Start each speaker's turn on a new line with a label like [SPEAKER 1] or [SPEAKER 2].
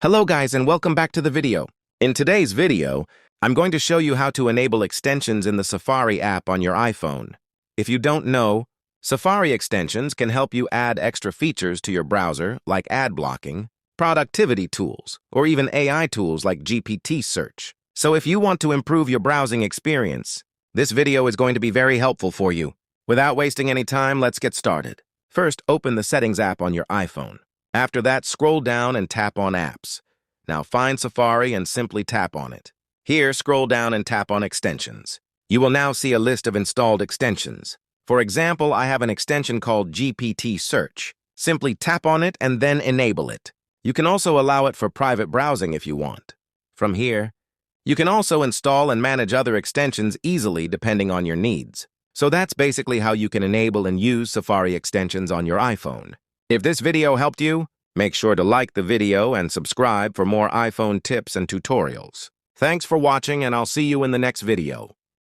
[SPEAKER 1] Hello guys and welcome back to the video. In today's video, I'm going to show you how to enable extensions in the Safari app on your iPhone. If you don't know, Safari extensions can help you add extra features to your browser like ad blocking, productivity tools, or even AI tools like GPT Search. So if you want to improve your browsing experience, this video is going to be very helpful for you. Without wasting any time, let's get started. First, open the Settings app on your iPhone. After that, scroll down and tap on Apps. Now find Safari and simply tap on it. Here, scroll down and tap on Extensions. You will now see a list of installed extensions. For example, I have an extension called GPT Search. Simply tap on it and then enable it. You can also allow it for private browsing if you want. From here, you can also install and manage other extensions easily depending on your needs. So that's basically how you can enable and use Safari extensions on your iPhone. If this video helped you, make sure to like the video and subscribe for more iPhone tips and tutorials. Thanks for watching, and I'll see you in the next video.